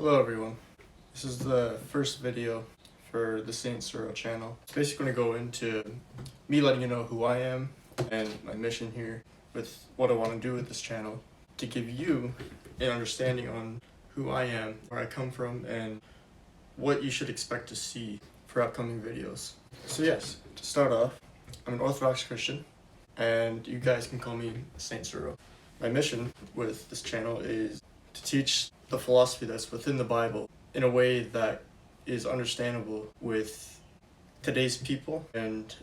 Hello everyone. This is the first video for the SaintSuro channel. It's basically going to go into me letting you know who I am and my mission here with what I want to do with this channel, to give you an understanding on who I am, where I come from, and what you should expect to see for upcoming videos. So yes, to start off, I'm an Orthodox Christian and you guys can call me SaintSuro. My mission with this channel is to teach the philosophy that's within the Bible in a way that is understandable with today's people and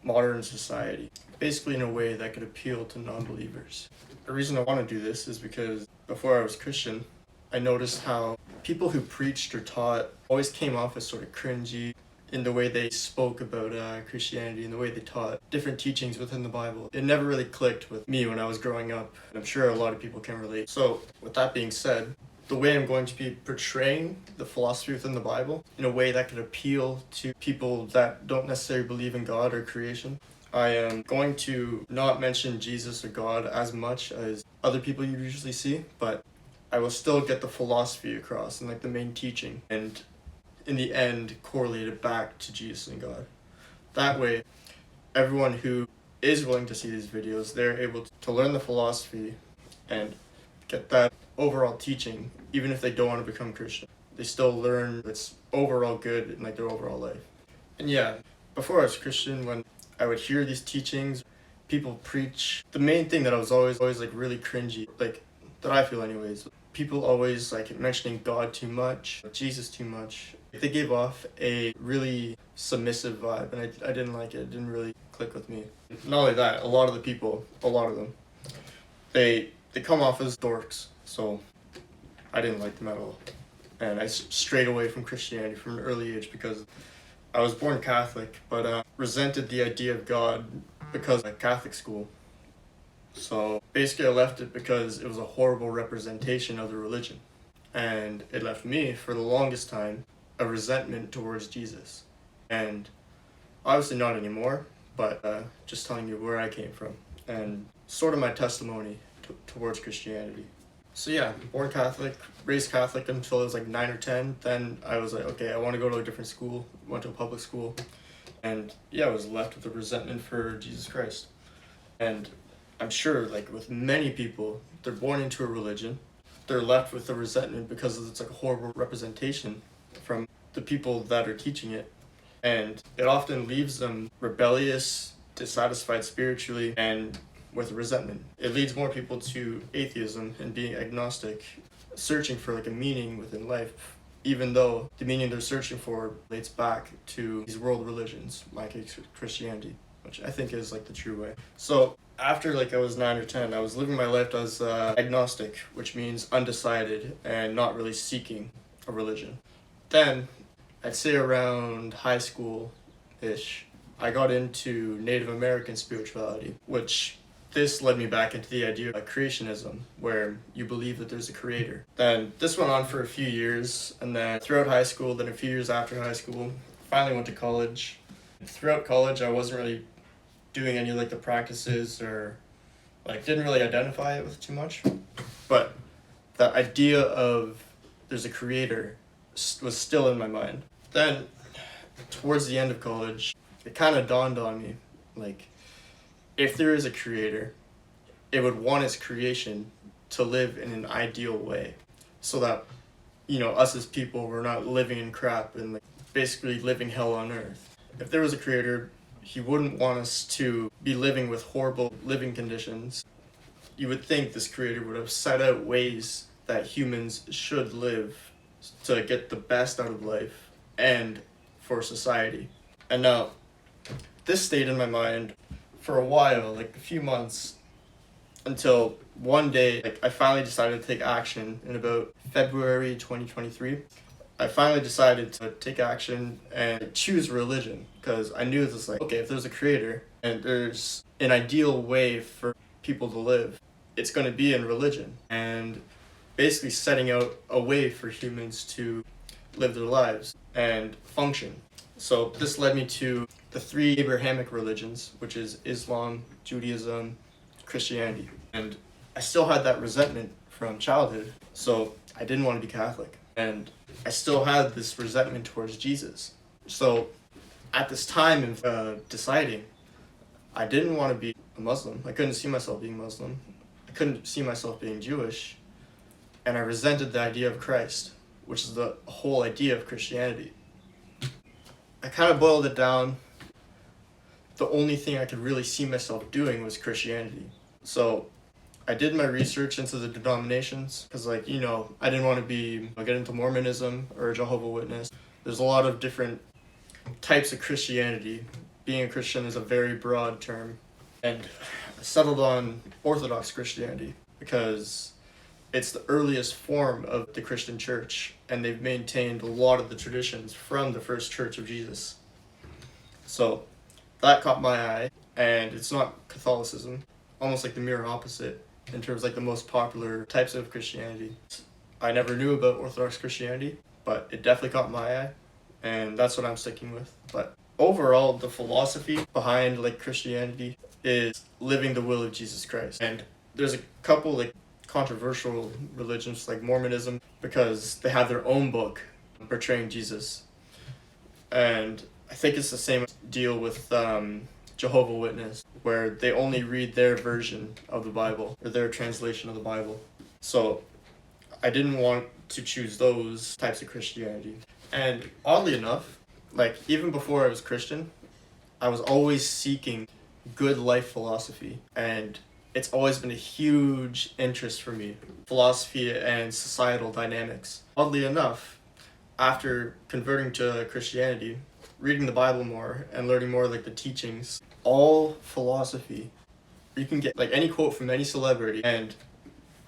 modern society. Basically in a way that could appeal to non-believers. The reason I want to do this is because before I was Christian, I noticed how people who preached or taught always came off as sort of cringy in the way they spoke about Christianity and the way they taught different teachings within the Bible. It never really clicked with me when I was growing up, and I'm sure a lot of people can relate. So with that being said, the way I'm going to be portraying the philosophy within the Bible in a way that could appeal to people that don't necessarily believe in God or creation, I am going to not mention Jesus or God as much as other people you usually see, but I will still get the philosophy across and like the main teaching, and in the end correlate it back to Jesus and God. That way, everyone who is willing to see these videos, they're able to learn the philosophy and get that overall teaching, even if they don't want to become Christian. They still learn it's overall good in like their overall life. And yeah, before I was Christian, when I would hear these teachings, people preach, the main thing that I was always like really cringy, like that I feel anyways, people always like mentioning God too much, Jesus too much. They gave off a really submissive vibe, and I didn't like it. It didn't really click with me. Not only that, a lot of them, they come off as dorks, so I didn't like them at all. And I strayed away from Christianity from an early age because I was born Catholic, but resented the idea of God because of Catholic school. So basically I left it because it was a horrible representation of the religion. And it left me, for the longest time, a resentment towards Jesus. And obviously not anymore, but just telling you where I came from and sort of my testimony towards Christianity. So yeah, born Catholic, raised Catholic until I was like 9 or 10. Then I was like, okay, I want to go to a different school. Went to a public school. And yeah, I was left with a resentment for Jesus Christ. And I'm sure, like with many people, they're born into a religion. They're left with a resentment because it's like a horrible representation from the people that are teaching it. And it often leaves them rebellious, dissatisfied spiritually, and with resentment. It leads more people to atheism and being agnostic, searching for like a meaning within life, even though the meaning they're searching for relates back to these world religions, like Christianity, which I think is like the true way. So after like I was 9 or 10, I was living my life as agnostic, which means undecided and not really seeking a religion. Then, I'd say around high school-ish, I got into Native American spirituality, which this led me back into the idea of creationism, where you believe that there's a creator. Then this went on for a few years, and then throughout high school, then a few years after high school, finally went to college. Throughout college, I wasn't really doing any like the practices, or like didn't really identify it with too much, but the idea of there's a creator was still in my mind. Then towards the end of college, it kind of dawned on me, like if there is a creator, it would want its creation to live in an ideal way, so that us as people, we're not living in crap and like basically living hell on earth. If there was a creator, he wouldn't want us to be living with horrible living conditions. You would think this creator would have set out ways that humans should live to get the best out of life and for society. And now, this stayed in my mind for a while, like a few months, until one day, like I finally decided to take action in about February 2023. I finally decided to take action and choose religion, because I knew this, like, okay, if there's a creator and there's an ideal way for people to live, it's going to be in religion, and basically setting out a way for humans to live their lives and function. So this led me to the 3 Abrahamic religions, which is Islam, Judaism, Christianity. And I still had that resentment from childhood, so I didn't want to be Catholic. and I still had this resentment towards Jesus. So at this time of deciding, I didn't want to be a Muslim. I couldn't see myself being Muslim. I couldn't see myself being Jewish. And I resented the idea of Christ, which is the whole idea of Christianity. I kind of boiled it down. The only thing I could really see myself doing was Christianity. So I did my research into the denominations because, I didn't want to get into Mormonism or Jehovah's Witness. There's a lot of different types of Christianity. Being a Christian is a very broad term. And I settled on Orthodox Christianity because it's the earliest form of the Christian church, and they've maintained a lot of the traditions from the first church of Jesus. So that caught my eye, and it's not Catholicism, almost like the mirror opposite in terms of the most popular types of Christianity. I never knew about Orthodox Christianity, but it definitely caught my eye, and that's what I'm sticking with. But overall, the philosophy behind Christianity is living the will of Jesus Christ. And there's a couple controversial religions like Mormonism because they have their own book portraying Jesus. And I think it's the same deal with Jehovah's Witness, where they only read their version of the Bible or their translation of the Bible. So I didn't want to choose those types of Christianity. And oddly enough, even before I was Christian, I was always seeking good life philosophy, and it's always been a huge interest for me, philosophy and societal dynamics. Oddly enough, after converting to Christianity, reading the Bible more and learning more the teachings, all philosophy, you can get any quote from any celebrity, and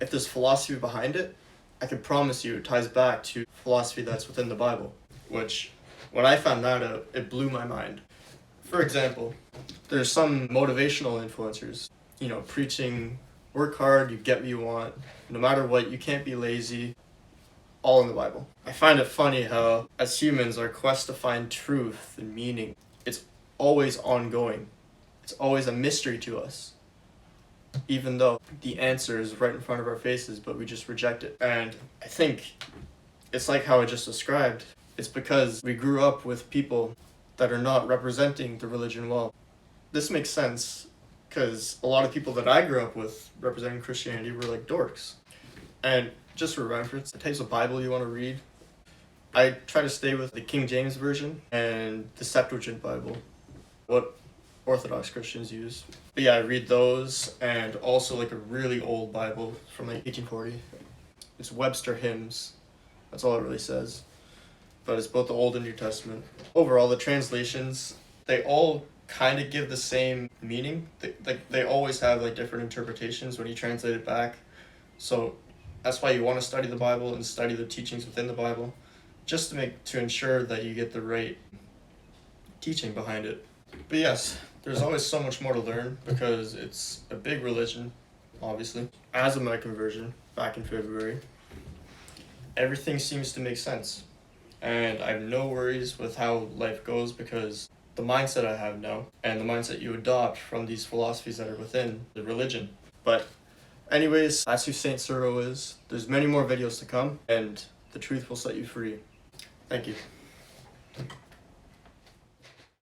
if there's philosophy behind it, I can promise you it ties back to philosophy that's within the Bible, which when I found that out, it blew my mind. For example, there's some motivational influencers, preaching, work hard, you get what you want, no matter what, you can't be lazy, all in the Bible. I find it funny how, as humans, our quest to find truth and meaning, it's always ongoing. It's always a mystery to us, even though the answer is right in front of our faces, but we just reject it. And I think it's like how I just described. It's because we grew up with people that are not representing the religion well. This makes sense because a lot of people that I grew up with representing Christianity were dorks. And just for reference, the types of Bible you want to read, I try to stay with the King James Version and the Septuagint Bible, what Orthodox Christians use. But yeah, I read those, and also a really old Bible from 1840. It's Webster Hymns. That's all it really says. But it's both the Old and New Testament. Overall, the translations, they all kind of give the same meaning. They always have different interpretations when you translate it back. So that's why you want to study the Bible and study the teachings within the Bible, just to ensure that you get the right teaching behind it. But yes, there's always so much more to learn because it's a big religion, obviously. As of my conversion back in February, everything seems to make sense. And I have no worries with how life goes because the mindset I have now and the mindset you adopt from these philosophies that are within the religion. But anyways, that's who SaintSuro is. There's many more videos to come, and the truth will set you free. Thank you.